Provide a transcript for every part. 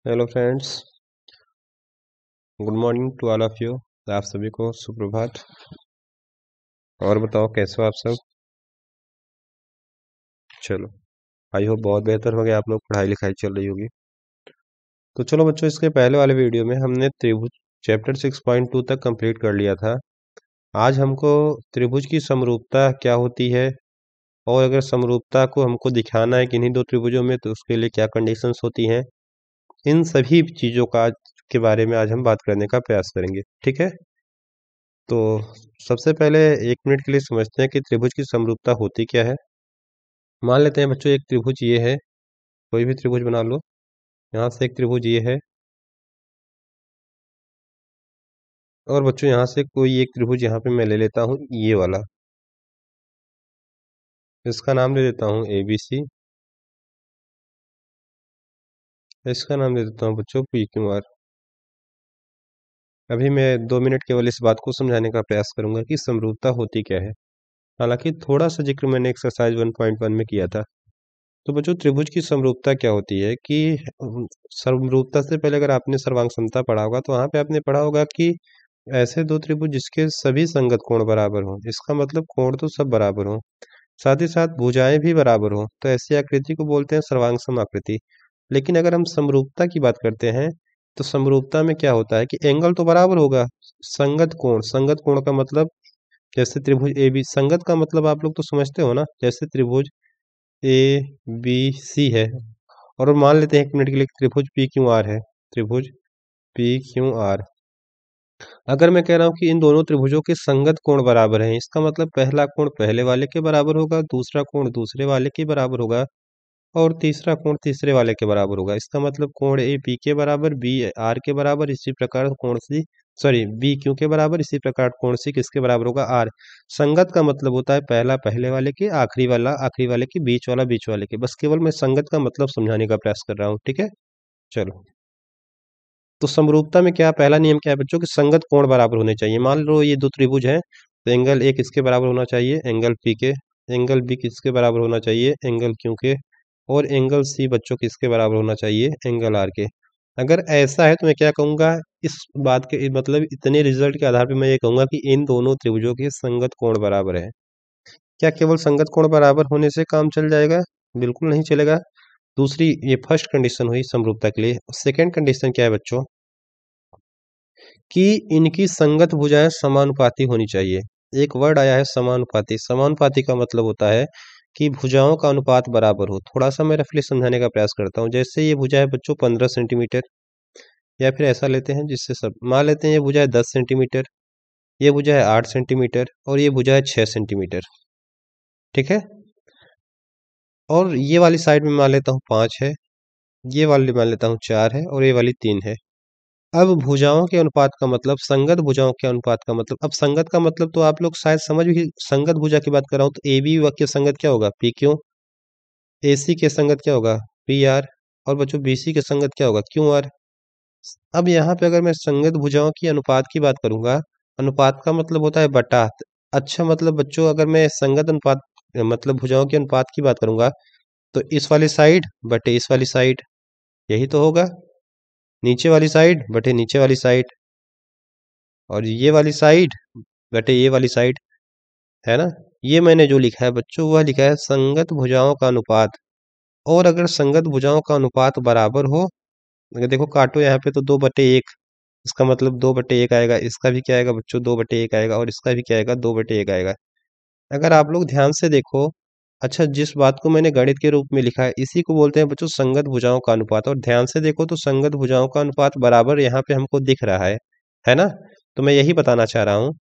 Hello friends, good morning to all of you. आप सभी को सुप्रभात। और बताओ कैसे हो आप सब। चलो, आई होप बहुत बेहतर हो गया, आप लोग पढ़ाई लिखाई चल रही होगी। तो चलो बच्चों, इसके पहले वाले वीडियो में हमने त्रिभुज चैप्टर 6.2 तक कंप्लीट कर लिया था। आज हमको त्रिभुज की समरूपता क्या होती है, और अगर समरूपता को हमको दिखाना है किन्हीं दो त्रिभुजों में तो उसके लिए क्या कंडीशंस होती हैं, इन सभी चीज़ों का के बारे में आज हम बात करने का प्रयास करेंगे। ठीक है। तो सबसे पहले 1 मिनट के लिए समझते हैं कि त्रिभुज की समरूपता होती क्या है। मान लेते हैं बच्चों, एक त्रिभुज ये है, कोई भी त्रिभुज बना लो। यहाँ से एक त्रिभुज ये है, और बच्चों यहाँ से कोई एक त्रिभुज यहाँ पे मैं ले लेता हूँ, ये वाला। इसका नाम दे देता हूँ ABC। इसका नाम दे देता हूँ बच्चों PQR। अभी मैं 2 मिनट केवल इस बात को समझाने का प्रयास करूंगा कि समरूपता होती क्या है। हालांकि थोड़ा सा जिक्र मैंने एक्सरसाइज 1.1 में किया था। तो बच्चों, त्रिभुज की समरूपता क्या होती है कि समरूपता से पहले अगर आपने सर्वांग समता पढ़ा होगा तो वहां पे आपने पढ़ा होगा कि ऐसे दो त्रिभुज जिसके सभी संगत कोण बराबर हो, इसका मतलब कोण तो सब बराबर हो, साथ ही साथ भुजाएं भी बराबर हो, तो ऐसी आकृति को बोलते हैं सर्वांग सम आकृति। लेकिन अगर हम समरूपता की बात करते हैं तो समरूपता में क्या होता है कि एंगल तो बराबर होगा, संगत कोण का मतलब, जैसे त्रिभुज AB, संगत का मतलब आप लोग तो समझते हो ना, जैसे त्रिभुज ABC है, और मान लेते हैं 1 मिनट के लिए त्रिभुज PQR है। त्रिभुज PQR, अगर मैं कह रहा हूँ कि इन दोनों त्रिभुजों के संगत कोण बराबर हैं, इसका मतलब पहला कोण पहले वाले के बराबर होगा, दूसरा कोण दूसरे वाले के बराबर होगा, और तीसरा कोण तीसरे वाले के बराबर होगा। इसका मतलब कोण AP के बराबर, BR के बराबर, इसी प्रकार कोण C, सॉरी, BQ के बराबर, इसी प्रकार कोण C किसके बराबर होगा, R। संगत का मतलब होता है पहला पहले वाले के, आखिरी वाला आखिरी वाले के, बीच वाला बीच वाले के। बस केवल मैं संगत का मतलब समझाने का प्रयास कर रहा हूँ। ठीक है। चलो, तो समरूपता में क्या पहला नियम क्या है बच्चों, कि संगत कोण बराबर होने चाहिए। मान लो ये दो त्रिभुज हैं, तो एंगल A किसके बराबर होना चाहिए, एंगल P के। एंगल B किसके बराबर होना चाहिए, एंगल Q के। और एंगल C बच्चों किसके बराबर होना चाहिए, एंगल R के। अगर ऐसा है तो मैं क्या कहूंगा, इस बात के मतलब इतने रिजल्ट के आधार पर मैं ये कहूंगा कि इन दोनों त्रिभुजों के संगत कोण बराबर है। क्या केवल संगत कोण बराबर होने से काम चल जाएगा? बिल्कुल नहीं चलेगा। दूसरी, ये फर्स्ट कंडीशन हुई समरूपता के लिए। सेकंड कंडीशन क्या है बच्चों, कि इनकी संगत भुजाएं समानुपाती होनी चाहिए। एक वर्ड आया है समानुपाती। समानुपाती का मतलब होता है कि भुजाओं का अनुपात बराबर हो। थोड़ा सा मैं रफली समझाने का प्रयास करता हूँ। जैसे ये भुजा है बच्चों 15 सेंटीमीटर, या फिर ऐसा लेते हैं जिससे सब मान लेते हैं, ये भुजा है 10 सेंटीमीटर, ये भुजा है 8 सेंटीमीटर, और ये भुजा है 6 सेंटीमीटर। ठीक है। और ये वाली साइड में मान लेता हूँ 5 है, ये वाली मान लेता हूँ 4 है, और ये वाली 3 है। अब भुजाओं के अनुपात का मतलब, संगत भुजाओं के अनुपात का मतलब, अब संगत का मतलब तो आप लोग शायद समझ भी, संगत भुजा की बात कर रहा हूं तो AB के संगत क्या होगा, PQ। AC के संगत क्या होगा, PR। और बच्चों BC के संगत क्या होगा, QR। अब यहाँ पे अगर मैं संगत भुजाओं की अनुपात की बात करूंगा, अनुपात का मतलब होता है बटा। अच्छा, मतलब बच्चों अगर मैं संगत अनुपात मतलब भुजाओं के अनुपात की बात करूंगा, तो इस वाली साइड बटे इस वाली साइड, यही तो होगा। नीचे वाली साइड बटे नीचे वाली साइड, और ये वाली साइड बटे ये वाली साइड, है ना। ये मैंने जो लिखा है बच्चों, वह लिखा है संगत भुजाओं का अनुपात। और अगर संगत भुजाओं का अनुपात बराबर हो, अगर देखो काटो यहाँ पे तो 2/1, इसका मतलब 2/1 आएगा। इसका भी क्या आएगा बच्चों, 2/1 आएगा, और इसका भी क्या आएगा, 2/1 आएगा। अगर आप लोग ध्यान से देखो, अच्छा, जिस बात को मैंने गणित के रूप में लिखा है इसी को बोलते हैं बच्चों संगत भुजाओं का अनुपात। और ध्यान से देखो तो संगत भुजाओं का अनुपात बराबर यहाँ पे हमको दिख रहा है ना। तो मैं यही बताना चाह रहा हूँ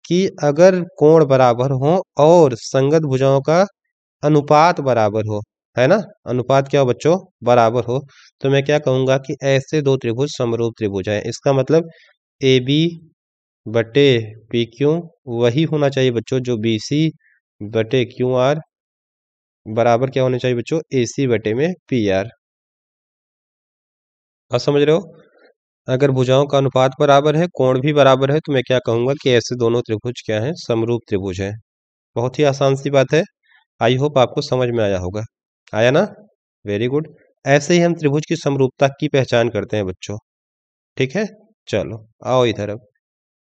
कि अगर कोण बराबर हो और संगत भुजाओं का अनुपात बराबर हो, है ना, अनुपात क्या हो बच्चों, बराबर हो, तो मैं क्या कहूंगा कि ऐसे दो त्रिभुज समरूप त्रिभुज हैं। इसका मतलब AB बटे PQ वही होना चाहिए बच्चों जो BC बटे QR बराबर क्या होना चाहिए बच्चों, AC बटे में PR। आप समझ रहे हो। अगर भुजाओं का अनुपात बराबर है, कोण भी बराबर है, तो मैं क्या कहूंगा कि ऐसे दोनों त्रिभुज क्या हैं, समरूप त्रिभुज हैं। बहुत ही आसान सी बात है। आई होप आपको समझ में आया होगा। आया ना। Very good. ऐसे ही हम त्रिभुज की समरूपता की पहचान करते हैं बच्चों। ठीक है, चलो आओ इधर।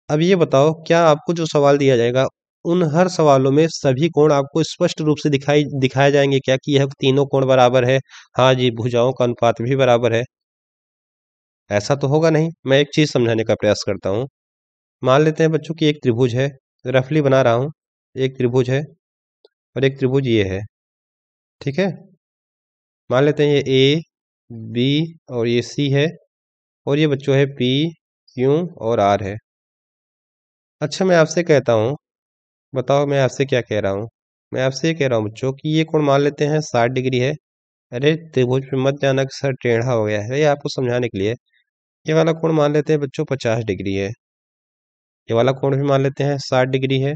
अब ये बताओ, क्या आपको जो सवाल दिया जाएगा उन हर सवालों में सभी कोण आपको स्पष्ट रूप से दिखाए जाएंगे क्या कि यह तीनों कोण बराबर है? हाँ जी, भुजाओं का अनुपात भी बराबर है। ऐसा तो होगा नहीं। मैं एक चीज समझाने का प्रयास करता हूँ। मान लेते हैं बच्चों कि एक त्रिभुज है, रफली बना रहा हूँ। एक त्रिभुज है और एक त्रिभुज ये है। ठीक है, मान लेते हैं ये ए बी और ये सी है, और ये बच्चों है पी क्यू और आर है। अच्छा, मैं आपसे कहता हूँ, बताओ मैं आपसे क्या कह रहा हूँ। मैं आपसे ये कह रहा हूँ बच्चों कि ये कोण मान लेते हैं 60 डिग्री है। अरे त्रिभुज पे मत जाना कि सर टेढ़ा हो गया है, ये आपको समझाने के लिए। ये वाला कोण मान लेते हैं बच्चों 50 डिग्री है। ये वाला कोण भी मान लेते हैं 60 डिग्री है।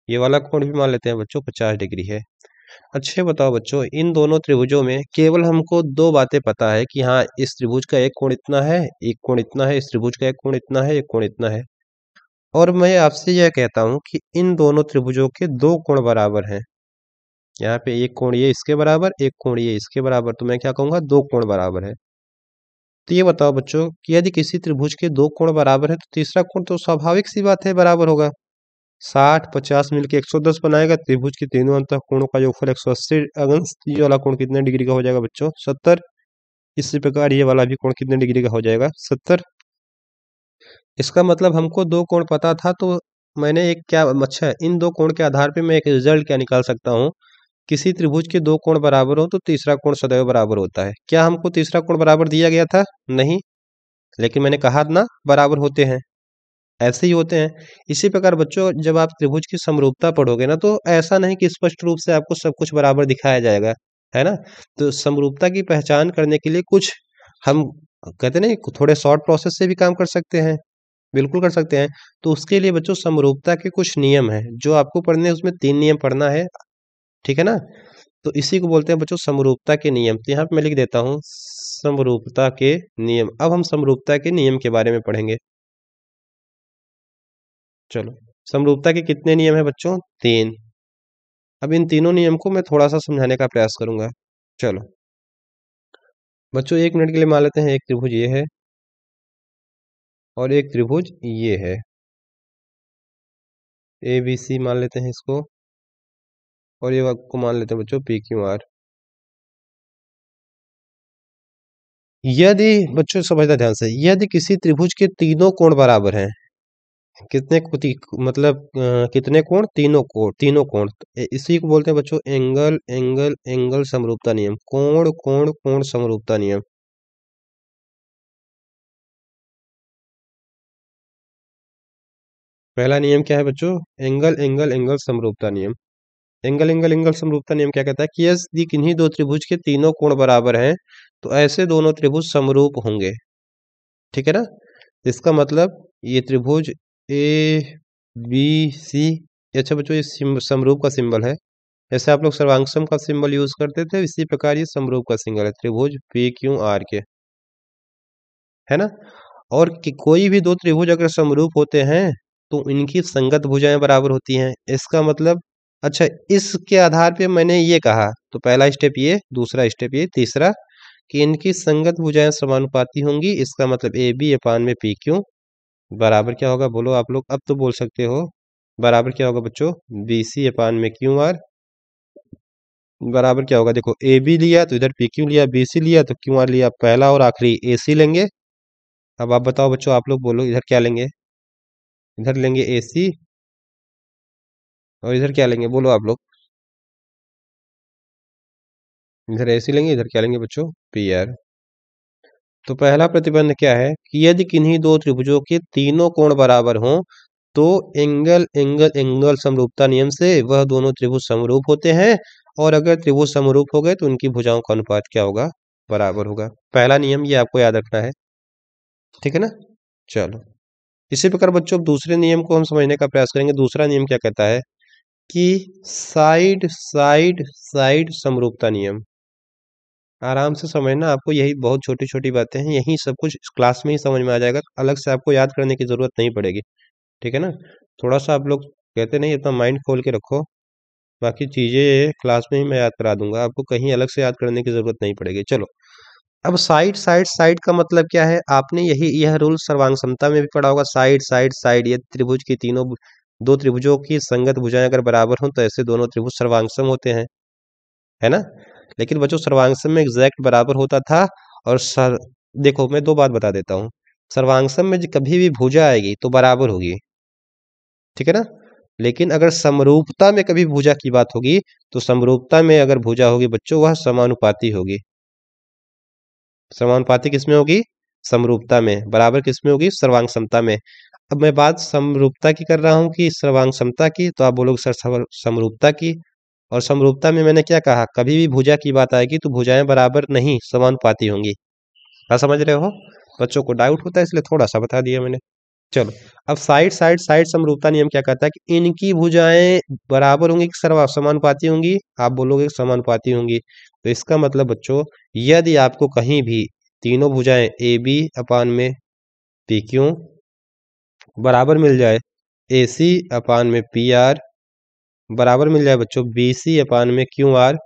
ये वाला कोण भी मान लेते हैं बच्चों 50 डिग्री है। अच्छे बताओ बच्चों, इन दोनों त्रिभुजों में केवल हमको दो बातें पता है कि हाँ, इस त्रिभुज का एक कोण इतना है, एक कोण इतना है, इस त्रिभुज का एक कोण इतना है, एक कोण इतना है। और मैं आपसे यह कहता हूं कि इन दोनों त्रिभुजों के दो कोण बराबर हैं। यहाँ पे एक कोण ये इसके बराबर, एक कोण ये इसके बराबर, तो मैं क्या कहूंगा, दो कोण बराबर है। तो ये बताओ बच्चों कि यदि किसी त्रिभुज के दो कोण बराबर है तो तीसरा कोण तो स्वाभाविक सी बात है बराबर होगा। 60 50 मिलके 110 बनाएगा। त्रिभुज के तीनों अंतः कोणों का योगफल 180 अगर ये वाला कोण कितने डिग्री का हो जाएगा बच्चों, 70। इसी प्रकार ये वाला भी कोण कितने डिग्री का हो जाएगा, 70। इसका मतलब हमको दो कोण पता था, तो मैंने एक क्या, अच्छा इन दो कोण के आधार पे मैं एक रिजल्ट क्या निकाल सकता हूँ। किसी त्रिभुज के दो कोण बराबर हो तो तीसरा कोण सदैव बराबर होता है। क्या हमको तीसरा कोण बराबर दिया गया था? नहीं, लेकिन मैंने कहा ना बराबर होते हैं, ऐसे ही होते हैं। इसी प्रकार बच्चों, जब आप त्रिभुज की समरूपता पढ़ोगे ना, तो ऐसा नहीं कि स्पष्ट रूप से आपको सब कुछ बराबर दिखाया जाएगा, है ना। तो समरूपता की पहचान करने के लिए कुछ हम कहते नहीं, थोड़े शॉर्ट प्रोसेस से भी काम कर सकते हैं। बिल्कुल कर सकते हैं। तो उसके लिए बच्चों समरूपता के कुछ नियम हैं जो आपको पढ़ने हैं, उसमें 3 नियम पढ़ना है। ठीक है ना। तो इसी को बोलते हैं बच्चों समरूपता के नियम। तो यहाँ पे मैं लिख देता हूँ समरूपता के नियम। अब हम समरूपता के नियम के बारे में पढ़ेंगे। चलो, समरूपता के कितने नियम है बच्चों? 3। अब इन तीनों नियम को मैं थोड़ा सा समझाने का प्रयास करूंगा। चलो बच्चों, 1 मिनट के लिए मान लेते हैं एक त्रिभुज ये है और एक त्रिभुज ये है, ए बी सी मान लेते हैं इसको, और ये को मान लेते हैं बच्चों पी क्यू आर। यदि बच्चों समझना ध्यान से, यदि किसी त्रिभुज के तीनों कोण बराबर हैं, कितने मतलब कितने कोण? तीनों कोण, तीनों कोण। तो इसी को बोलते हैं बच्चों एंगल एंगल एंगल समरूपता नियम, कोण कोण कोण समरूपता नियम। पहला नियम क्या है बच्चों? एंगल एंगल एंगल समरूपता नियम। एंगल एंगल एंगल समरूपता नियम क्या कहता है कि यदि किन्हीं दो त्रिभुज के तीनों कोण बराबर हैं तो ऐसे दोनों त्रिभुज समरूप होंगे। ठीक है ना। इसका मतलब ये त्रिभुज ए बी सी, अच्छा बच्चों ये समरूप का सिंबल है। जैसे आप लोग सर्वांगसम का सिंबल यूज करते थे, इसी प्रकार ये समरूप का सिंबल है, त्रिभुज पी क्यू आर के, है ना। और कि कोई भी दो त्रिभुज अगर समरूप होते हैं तो इनकी संगत भुजाएं बराबर होती हैं। इसका मतलब, अच्छा इसके आधार पे मैंने ये कहा, तो पहला स्टेप ये, दूसरा स्टेप ये, तीसरा कि इनकी संगत भुजाएं समानुपाती होंगी। इसका मतलब ए बी अपान में पी क्यू बराबर क्या होगा, बोलो आप लोग, अब तो बोल सकते हो। बराबर क्या होगा बच्चों? बी सी अपान में क्यू आर बराबर क्या होगा, देखो ए बी लिया तो इधर पी क्यू लिया, बी सी लिया तो क्यू आर लिया, पहला और आखिरी ए सी लेंगे। अब आप बताओ बच्चों, आप लोग बोलो इधर क्या लेंगे? इधर लेंगे ए सी, और इधर क्या लेंगे बोलो आप लोग? इधर ए सी लेंगे, इधर क्या लेंगे बच्चों? P R. तो पहला प्रतिबंध क्या है कि यदि किन्हीं दो त्रिभुजों के तीनों कोण बराबर हों तो एंगल एंगल एंगल समरूपता नियम से वह दोनों त्रिभुज समरूप होते हैं। और अगर त्रिभुज समरूप हो गए तो उनकी भुजाओं का अनुपात क्या होगा? बराबर होगा। पहला नियम ये आपको याद रखना है। ठीक है ना। चलो, इसी प्रकार बच्चों अब दूसरे नियम को हम समझने का प्रयास करेंगे। दूसरा नियम क्या कहता है कि साइड साइड साइड समरूपता नियम। आराम से समझना, आपको यही बहुत छोटी छोटी बातें हैं, यही सब कुछ इस क्लास में ही समझ में आ जाएगा, अलग से आपको याद करने की जरूरत नहीं पड़ेगी। ठीक है ना। थोड़ा सा आप लोग कहते नहीं, अपना माइंड खोल के रखो, बाकी चीजें क्लास में ही मैं याद करा दूंगा, आपको कहीं अलग से याद करने की जरूरत नहीं पड़ेगी। चलो, अब साइड साइड साइड का मतलब क्या है, आपने यह रूल सर्वांग समता में भी पढ़ा होगा। साइड साइड साइड, ये त्रिभुज की तीनों दो त्रिभुजों की संगत भुजाएं अगर बराबर हों तो ऐसे दोनों त्रिभुज सर्वांगसम होते हैं, है ना। लेकिन बच्चों सर्वांगसम में एग्जैक्ट बराबर होता था। और सर देखो मैं दो बात बता देता हूँ, सर्वांगसम में कभी भी भुजा आएगी तो बराबर होगी, ठीक है ना। लेकिन अगर समरूपता में कभी भुजा की बात होगी तो समरूपता में अगर भुजा होगी बच्चों वह समानुपाती होगी। समानुपाती किसमें होगी, समरूपता में। बराबर किसमें होगी, सर्वांग समता में। अब मैं बात समरूपता की कर रहा हूं कि सर्वांग समता की, तो आप बोलोगे सर समरूपता की। और समरूपता में मैंने क्या कहा, कभी भी भुजा की बात आएगी तो भुजाएं बराबर नहीं समानुपाती होंगी। क्या समझ रहे हो, बच्चों को डाउट होता है इसलिए थोड़ा सा बता दिया मैंने। चलो, अब साइड साइड साइड समरूपता नियम क्या कहता है कि इनकी भुजाएं बराबर होंगी कि सर्वा समानुपाती होंगी, आप बोलोगे समानुपाती होंगी। तो इसका मतलब बच्चों, यदि आपको कहीं भी तीनों भुजाएं ए बी अपान में पी क्यू बराबर मिल जाए, ए सी अपान में पी आर बराबर मिल जाए बच्चों, बी सी अपान में क्यू आर,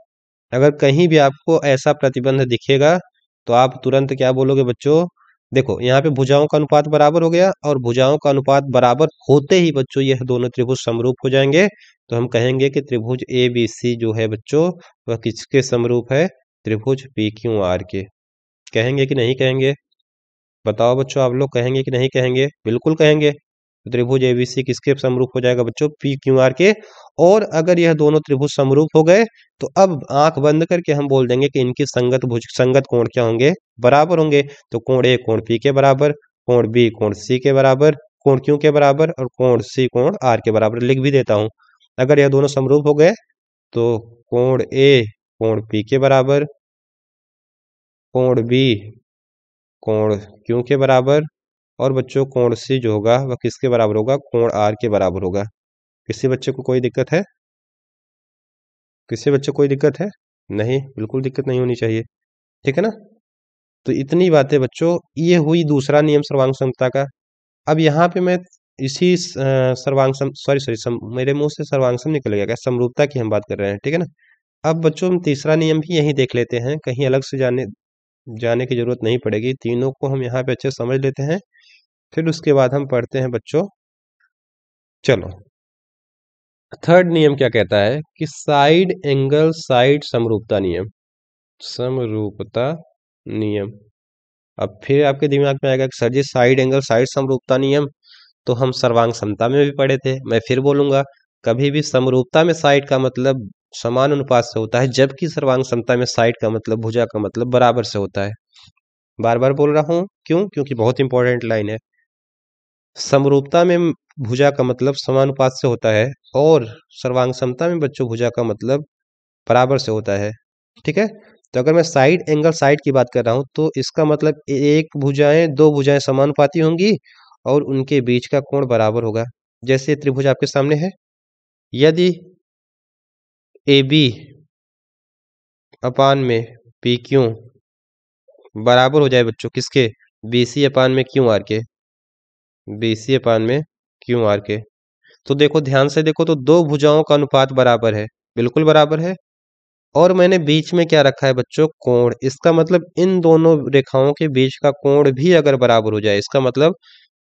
अगर कहीं भी आपको ऐसा प्रतिबंध दिखेगा तो आप तुरंत क्या बोलोगे बच्चों, देखो यहाँ पे भुजाओं का अनुपात बराबर हो गया, और भुजाओं का अनुपात बराबर होते ही बच्चों यह दोनों त्रिभुज समरूप हो जाएंगे। तो हम कहेंगे कि त्रिभुज ए बी सी जो है बच्चों वह किसके समरूप है, त्रिभुज पी क्यू आर के। कहेंगे कि नहीं कहेंगे, बताओ बच्चों, आप लोग कहेंगे कि नहीं कहेंगे, बिल्कुल कहेंगे। तो त्रिभुज एबीसी किसके समरूप हो जाएगा बच्चों, पी क्यू आर के। और अगर यह दोनों त्रिभुज समरूप हो गए तो अब आंख बंद करके हम बोल देंगे कि इनकी संगत कोण क्या होंगे, बराबर होंगे। तो कोण ए कोण पी के बराबर, कोण बी कोण सी के बराबर, कोण क्यू के बराबर, और कोण सी कोण आर के बराबर। लिख भी देता हूं, अगर यह दोनों समरूप हो गए तो कोण ए कोण पी के बराबर, कोण बी कोण क्यू के बराबर, और बच्चों कोण सी जो होगा वह किसके बराबर होगा, कोण आर के बराबर होगा। किसी बच्चे को कोई दिक्कत है, किसी बच्चे को कोई दिक्कत है, नहीं, बिल्कुल दिक्कत नहीं होनी चाहिए, ठीक है ना। तो इतनी बातें बच्चों, ये हुई दूसरा नियम सर्वांग समता का। अब यहाँ पे मैं इसी सर्वांग सम सॉरी सॉरी मेरे मुंह से सर्वांगसम निकल गया, क्या समरूपता की हम बात कर रहे हैं, ठीक है ना। अब बच्चों हम तीसरा नियम भी यही देख लेते हैं, कहीं अलग से जाने जाने की जरूरत नहीं पड़ेगी, तीनों को हम यहाँ पे अच्छे से समझ लेते हैं, फिर उसके बाद हम पढ़ते हैं बच्चों। चलो, थर्ड नियम क्या कहता है कि साइड एंगल साइड समरूपता नियम, समरूपता नियम। अब फिर आपके दिमाग में आएगा कि सर जी साइड एंगल साइड समरूपता नियम तो हम सर्वांग समता में भी पढ़े थे। मैं फिर बोलूंगा, कभी भी समरूपता में साइड का मतलब समान अनुपात से होता है, जबकि सर्वांग समता में साइड का मतलब भुजा का मतलब बराबर से होता है। बार बार बोल रहा हूं, क्यों, क्योंकि बहुत इंपॉर्टेंट लाइन है। समरूपता में भुजा का मतलब समानुपात से होता है, और सर्वांग समता में बच्चों भुजा का मतलब बराबर से होता है, ठीक है। तो अगर मैं साइड एंगल साइड की बात कर रहा हूं तो इसका मतलब एक भुजाएं दो भुजाएं समानुपाती होंगी और उनके बीच का कोण बराबर होगा। जैसे त्रिभुज आपके सामने है, यदि ए बी अपान में पी क्यू बराबर हो जाए बच्चों किसके, बी सी अपान में क्यू आर के, बी सी अपान में क्यू आर के, तो देखो ध्यान से देखो तो दो भुजाओं का अनुपात बराबर है, बिल्कुल बराबर है। और मैंने बीच में क्या रखा है बच्चों, कोण। इसका मतलब इन दोनों रेखाओं के बीच का कोण भी अगर बराबर हो जाए, इसका मतलब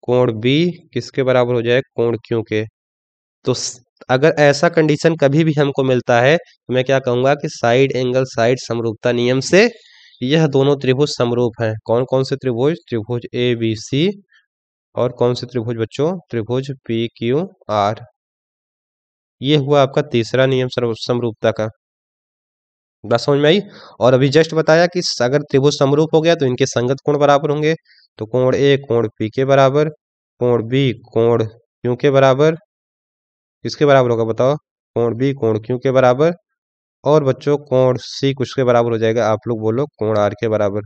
कोण बी किसके बराबर हो जाए, कोण क्यू के। तो अगर ऐसा कंडीशन कभी भी हमको मिलता है तो मैं क्या कहूंगा कि साइड एंगल साइड समरूपता नियम से यह दोनों त्रिभुज समरूप हैं। कौन कौन से त्रिभुज, त्रिभुज ए बी सी, और कौन से त्रिभुज बच्चों, त्रिभुज पी क्यू आर। ये हुआ आपका तीसरा नियम समरूपता का, बात समझ में आई। और अभी जस्ट बताया कि अगर त्रिभुज समरूप हो गया तो इनके संगत कोण बराबर होंगे। तो कोण ए कोण पी के बराबर, कोण बी कोण क्यू के बराबर, किसके बराबर होगा बताओ, कोण बी कोण क्यू के बराबर, और बच्चों कोण सी किसके बराबर हो जाएगा, आप लोग बोलो कोण आर के बराबर।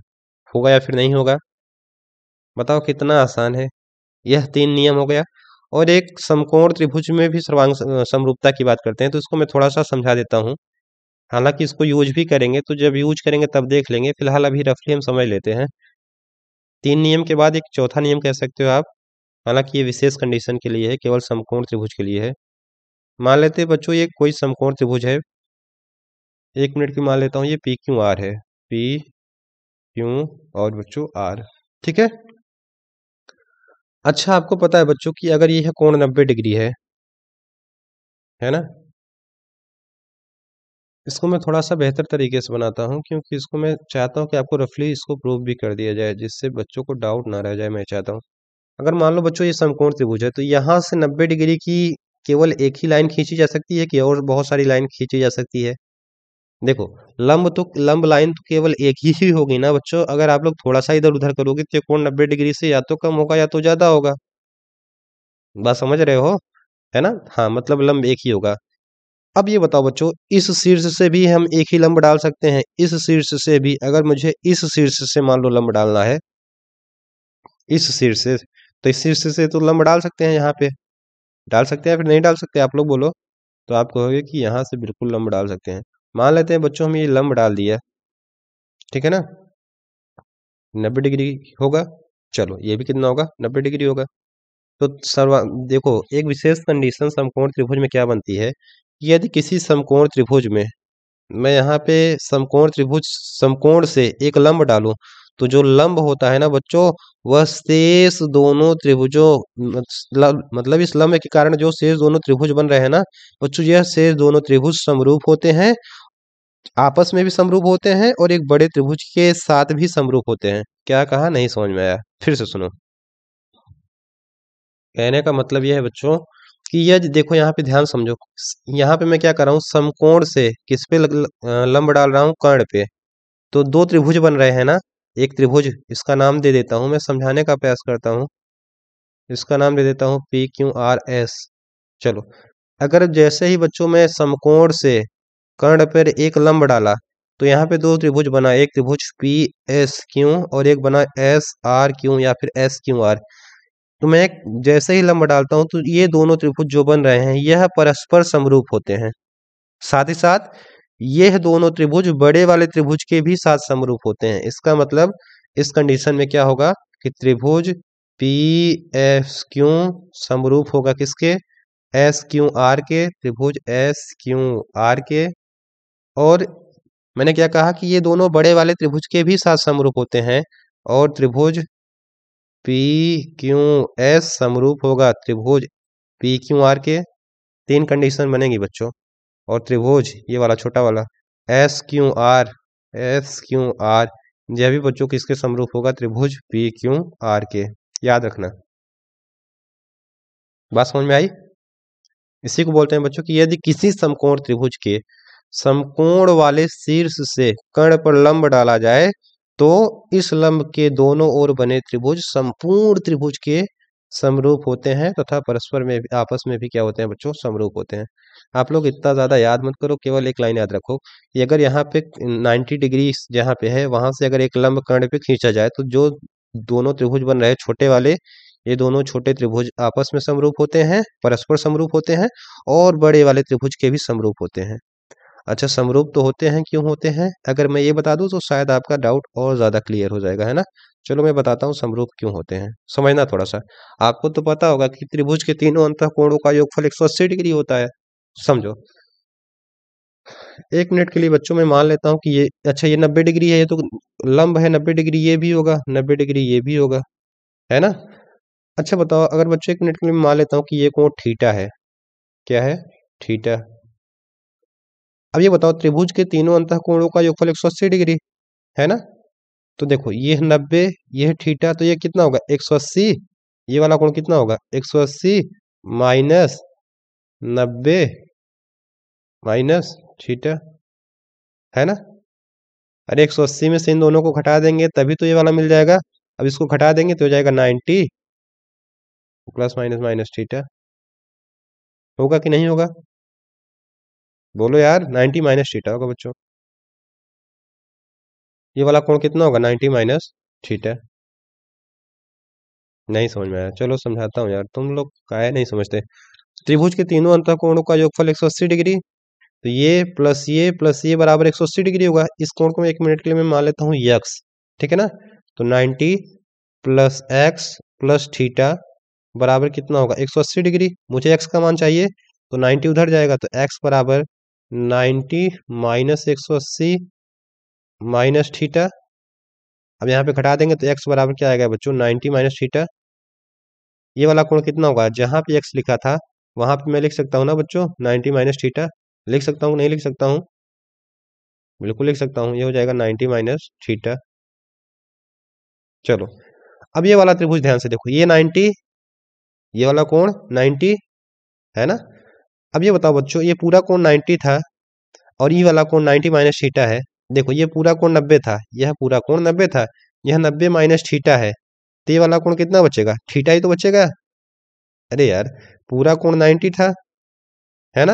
होगा या फिर नहीं होगा, बताओ कितना आसान है। यह तीन नियम हो गया। और एक समकोण त्रिभुज में भी सर्वांग समरूपता की बात करते हैं, तो इसको मैं थोड़ा सा समझा देता हूँ। हालांकि इसको यूज भी करेंगे, तो जब यूज करेंगे तब देख लेंगे, फिलहाल अभी रफली हम समझ लेते हैं। तीन नियम के बाद एक चौथा नियम कह सकते हो आप, हालांकि ये विशेष कंडीशन के लिए है, केवल समकोण त्रिभुज के लिए है। मान लेते हैं बच्चों ये कोई समकोण त्रिभुज है, एक मिनट की मान लेता हूँ, ये पी क्यू आर है, पी क्यू और बच्चों आर। ठीक है। अच्छा, आपको पता है बच्चों कि अगर ये कोण 90 डिग्री है ना, इसको मैं थोड़ा सा बेहतर तरीके से बनाता हूँ, क्योंकि इसको मैं चाहता हूँ कि आपको रफली इसको प्रूव भी कर दिया जाए, जिससे बच्चों को डाउट ना रह जाए। मैं चाहता हूँ, अगर मान लो बच्चों ये समकोण त्रिभुज है, तो यहाँ से 90 डिग्री की केवल एक ही लाइन खींची जा सकती है कि और बहुत सारी लाइन खींची जा सकती है? देखो, लंब लाइन तो केवल एक ही होगी ना बच्चों। अगर आप लोग थोड़ा सा इधर उधर करोगे तो ये कोण 90 डिग्री से या तो कम होगा या तो ज्यादा होगा। बात समझ रहे हो, है ना? हाँ, मतलब लंब एक ही होगा। अब ये बताओ बच्चों, इस शीर्ष से भी हम एक ही लंब डाल सकते हैं? इस शीर्ष से भी, अगर मुझे इस शीर्ष से मान लो लंब डालना है, इस शीर्ष से, तो इस शीर्ष से तो लंब डाल सकते हैं। यहाँ पे डाल सकते हैं, फिर नहीं डाल सकते? आप लोग बोलो। तो आप कहोगे कि यहाँ से बिल्कुल लंब डाल सकते हैं। मान लेते हैं बच्चों, हम ये लंब डाल दिया, ठीक है ना, 90 डिग्री होगा। चलो, ये भी कितना होगा? 90 डिग्री होगा। तो देखो, एक विशेष कंडीशन समकोण त्रिभुज में क्या बनती है, कि यदि किसी समकोण त्रिभुज में मैं यहाँ पे समकोण से एक लंब डालूं, तो जो लंब होता है ना बच्चों, वह शेष दोनों त्रिभुजों, मतलब इस लंब के कारण जो शेष दोनों त्रिभुज बन रहे हैं ना बच्चों, यह शेष दोनों त्रिभुज समरूप होते हैं, आपस में भी समरूप होते हैं और एक बड़े त्रिभुज के साथ भी समरूप होते हैं। क्या कहा? नहीं समझ में आया? फिर से सुनो। कहने का मतलब यह है बच्चों कि यह देखो, यहाँ पे ध्यान समझो। यहाँ पे मैं क्या कर रहा हूँ, समकोण से किस पे लंब डाल रहा हूँ? कर्ण पे। तो दो त्रिभुज बन रहे हैं ना, एक त्रिभुज, इसका नाम दे देता हूँ, मैं समझाने का प्रयास करता हूँ, इसका नाम दे देता हूँ पी क्यू आर एस। चलो, अगर जैसे ही बच्चों में समकोण से कर्ण पर एक लंब डाला, तो यहाँ पे दो त्रिभुज बना, एक त्रिभुज पी एस क्यू और एक बना एस आर क्यू या फिर एस क्यू आर। तो मैं जैसे ही लंब डालता हूं, तो ये दोनों त्रिभुज जो बन रहे हैं यह परस्पर समरूप होते हैं। साथ ही साथ यह दोनों त्रिभुज बड़े वाले त्रिभुज के भी साथ समरूप होते हैं। इसका मतलब इस कंडीशन में क्या होगा कि त्रिभुज पी एस क्यू समरूप होगा किसके? एस क्यू आर के। त्रिभुज एस क्यू आर के। और मैंने क्या कहा कि ये दोनों बड़े वाले त्रिभुज के भी साथ समरूप होते हैं, और त्रिभुज पी क्यू एस समरूप होगा त्रिभुज पी क्यू आर के। तीन कंडीशन बनेगी बच्चों। और त्रिभुज ये वाला छोटा वाला एस क्यू आर, यह भी बच्चों किसके समरूप होगा? त्रिभुज पी क्यू आर के। याद रखना। बात समझ में आई? इसी को बोलते हैं बच्चों कि यदि किसी समकोण त्रिभुज के समकोण वाले शीर्ष से कर्ण पर लंब डाला जाए, तो इस लंब के दोनों ओर बने त्रिभुज संपूर्ण त्रिभुज के समरूप होते हैं तथा परस्पर में आपस में भी क्या होते हैं बच्चों? समरूप होते हैं। आप लोग इतना ज्यादा याद मत करो, केवल एक लाइन याद रखो कि अगर यहाँ पे 90 डिग्री जहाँ पे है, वहां से अगर एक लंब कर्ण पे खींचा जाए, तो जो दोनों त्रिभुज बन रहे छोटे वाले, ये दोनों छोटे त्रिभुज आपस में समरूप होते हैं, परस्पर समरूप होते हैं, और बड़े वाले त्रिभुज के भी समरूप होते हैं। अच्छा, समरूप तो होते हैं, क्यों होते हैं? अगर मैं ये बता दूं तो शायद आपका डाउट और ज्यादा क्लियर हो जाएगा, है ना? चलो मैं बताता हूँ समरूप क्यों होते हैं, समझना थोड़ा सा। आपको तो पता होगा कि त्रिभुज के तीनों अंतःकोणों का योगफल 180 डिग्री होता है। समझो, एक मिनट के लिए बच्चों मैं मान लेता हूँ कि ये, अच्छा, ये 90 डिग्री है, ये तो लंब है 90 डिग्री, ये भी होगा 90 डिग्री, ये भी होगा, है ना? अच्छा बताओ, अगर बच्चों एक मिनट के लिए मैं मान लेता हूँ कि ये कोण थीटा है। क्या है? थीटा। अब ये बताओ, त्रिभुज के तीनों अंतःकोणों का योगफल 180 डिग्री है ना? तो देखो, ये 90, ये थीटा, तो ये कितना होगा? 180। ये वाला कोण कितना होगा? 180 माइनस 90 माइनस थीटा, है ना? अरे 180 में से इन दोनों को घटा देंगे तभी तो ये वाला मिल जाएगा। अब इसको घटा देंगे तो हो जाएगा 90 प्लस माइनस माइनस थीटा। होगा कि नहीं होगा? बोलो यार, 90 माइनस थीटा होगा बच्चों। ये वाला कोण कितना होगा? 90 माइनस थीटा। नहीं समझ में आया? चलो समझाता हूँ यार, तुम लोग काहे नहीं समझते। त्रिभुज के तीनों अंतःकोणों का योगफल 180 डिग्री, तो ये प्लस ये बराबर 180 डिग्री होगा। इस कोण को मैं एक मिनट के लिए मैं मान लेता हूँ यक्स, ठीक है ना? तो 90 प्लस एक्स प्लस थीटा बराबर कितना होगा? 180 डिग्री। मुझे एक्स का मान चाहिए, तो 90 उधर जाएगा, तो एक्स बराबर 90 माइनस 180 माइनस थीटा। अब यहाँ पे घटा देंगे तो x बराबर क्या आएगा बच्चों, 90 माइनस थीटा। ये वाला कोण कितना होगा, जहां पे x लिखा था वहां पे मैं लिख सकता हूँ ना बच्चों 90 माइनस थीटा, लिख सकता हूँ नहीं लिख सकता हूँ, बिल्कुल लिख सकता हूँ, ये हो जाएगा 90 माइनस थीटा। चलो अब ये वाला त्रिभुज ध्यान से देखो, ये 90, ये वाला कोण 90 है ना। अब ये बताओ बच्चों, ये पूरा कोण 90 था और ये वाला कोण 90 माइनस थीटा है। देखो ये पूरा कोण 90 था, यह पूरा कोण 90 था, यह 90 माइनस थीटा है, तो ये वाला कोण कितना बचेगा, थीटा ही तो बचेगा। अरे यार, पूरा कोण 90 था, है ना,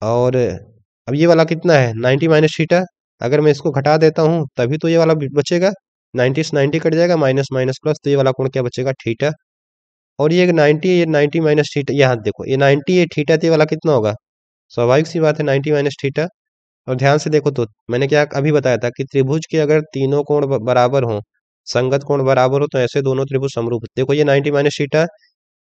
और अब ये वाला कितना है 90 माइनस थीटा। अगर मैं इसको घटा देता हूँ तभी तो ये वाला बचेगा, 90 से 90 कट जाएगा, माइनस माइनस प्लस, तो ये वाला कोण क्या बचेगा, थीटा। और ये 90, ये 90 माइनस थीटा, यहाँ देखो ये 90 ये थीटा, तो ये वाला कितना होगा, स्वाभाविक सी बात है 90 माइनस थीटा। और ध्यान से देखो तो मैंने क्या अभी बताया था कि त्रिभुज के अगर तीनों कोण बराबर हो, संगत कोण बराबर हो, तो ऐसे दोनों त्रिभुज समरूप। देखो ये 90 माइनस थीटा,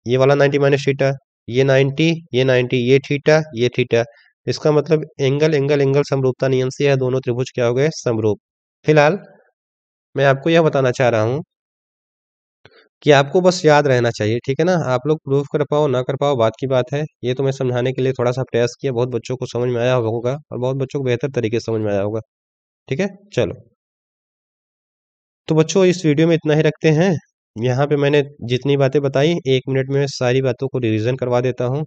ये वाला 90 माइनस थीटा, ये 90, ये 90, ये थीटा, ये थीटा, इसका मतलब एंगल एंगल एंगल समरूपता नियम से यह दोनों त्रिभुज क्या हो गए, समरूप। फिलहाल मैं आपको यह बताना चाह रहा हूँ कि आपको बस याद रहना चाहिए, ठीक है ना। आप लोग प्रूफ कर पाओ ना कर पाओ बात की बात है, ये तो मैं समझाने के लिए थोड़ा सा प्रयास किया, बहुत बच्चों को समझ में आया होगा और बहुत बच्चों को बेहतर तरीके से समझ में आया होगा, ठीक है। चलो तो बच्चों इस वीडियो में इतना ही रखते हैं। यहाँ पे मैंने जितनी बातें बताई 1 मिनट में सारी बातों को रिवीजन करवा देता हूँ,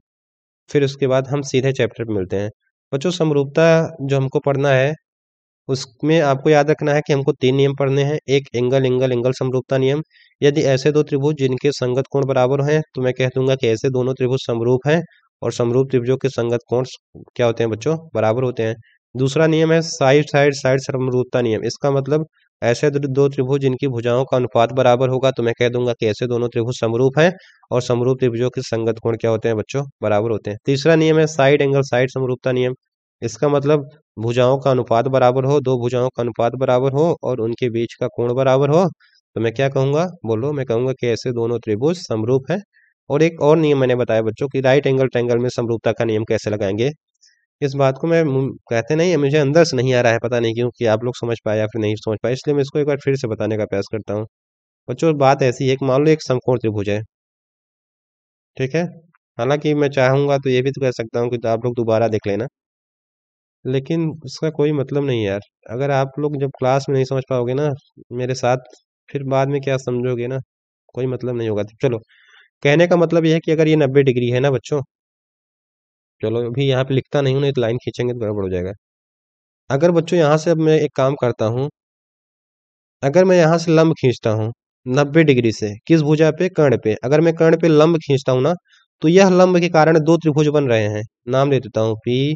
फिर उसके बाद हम सीधे चैप्टर पे मिलते हैं। बच्चों समरूपता जो हमको पढ़ना है उसमें आपको याद रखना है कि हमको 3 नियम पढ़ने हैं। एक एंगल एंगल एंगल समरूपता नियम, यदि ऐसे दो त्रिभुज जिनके संगत कोण बराबर हैं तो मैं कह दूंगा कि ऐसे दोनों त्रिभुज समरूप हैं, और समरूप त्रिभुजों के संगत कोण क्या होते हैं बच्चों, बराबर होते हैं। दूसरा नियम है साइड साइड साइड समरूपता नियम, इसका मतलब ऐसे दो त्रिभुज जिनकी भुजाओं का अनुपात बराबर होगा तो मैं कह दूंगा कि ऐसे दोनों त्रिभुज समरूप हैं, और समरूप त्रिभुजों के संगत कोण क्या होते हैं बच्चों, बराबर होते हैं। तीसरा नियम है साइड एंगल साइड समरूपता नियम, इसका मतलब भुजाओं का अनुपात बराबर हो, दो भुजाओं का अनुपात बराबर हो और उनके बीच का कोण बराबर हो, तो मैं क्या कहूंगा, बोलो, मैं कहूंगा कि ऐसे दोनों त्रिभुज समरूप हैं। और एक और नियम मैंने बताया बच्चों कि राइट एंगल ट्रायंगल में समरूपता का नियम कैसे लगाएंगे। इस बात को मैं कहते नहीं है, मुझे अंदर से नहीं आ रहा है, पता नहीं क्यों, कि आप लोग समझ पाए या फिर नहीं समझ पाए, इसलिए मैं इसको एक बार फिर से बताने का प्रयास करता हूँ। बच्चों बात ऐसी है कि मान लो एक समकोण त्रिभुज है, ठीक है। हालांकि मैं चाहूंगा तो ये भी तो कह सकता हूँ कि आप लोग दोबारा देख लेना, लेकिन उसका कोई मतलब नहीं यार। अगर आप लोग जब क्लास में नहीं समझ पाओगे ना मेरे साथ, फिर बाद में क्या समझोगे ना, कोई मतलब नहीं होगा। तो चलो, कहने का मतलब यह है कि अगर ये 90 डिग्री है ना बच्चों, चलो अभी यहाँ पे लिखता नहीं हूँ, नहीं तो लाइन खींचेंगे तो गड़बड़ हो जाएगा। अगर बच्चों यहाँ से अब मैं एक काम करता हूँ, अगर मैं यहाँ से लंब खींचता हूँ 90 डिग्री से, किस भुजा पे, कर्ण पे, अगर मैं कर्ण पे लंब खींचता हूँ ना, तो यह लंब के कारण दो त्रिभुज बन रहे हैं। नाम दे देता हूँ पी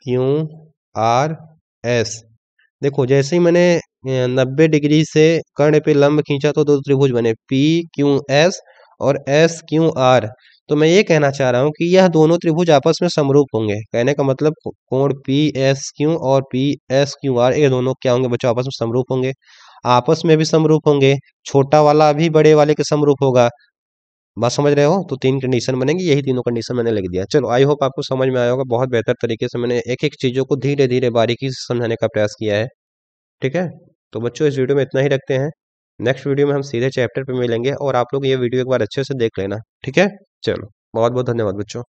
क्यू आर एस। देखो जैसे ही मैंने 90 डिग्री से कर्ण पे लंब खींचा तो दो त्रिभुज बने पी क्यू एस और एस क्यू आर। तो मैं ये कहना चाह रहा हूँ कि यह दोनों त्रिभुज आपस में समरूप होंगे, कहने का मतलब कोण पी एस क्यू और पी एस क्यू आर ये दोनों क्या होंगे बच्चों, आपस में समरूप होंगे। आपस में भी समरूप होंगे, छोटा वाला भी बड़े वाले के समरूप होगा। बात समझ रहे हो, तो 3 कंडीशन बनेंगी, यही तीनों कंडीशन मैंने लिख दिया। चलो आई होप आपको समझ में आया होगा, बहुत बेहतर तरीके से मैंने एक एक चीजों को धीरे धीरे बारीकी से समझाने का प्रयास किया है, ठीक है। तो बच्चों इस वीडियो में इतना ही रखते हैं, नेक्स्ट वीडियो में हम सीधे चैप्टर पे मिलेंगे, और आप लोग ये वीडियो एक बार अच्छे से देख लेना, ठीक है। चलो बहुत बहुत धन्यवाद बच्चों।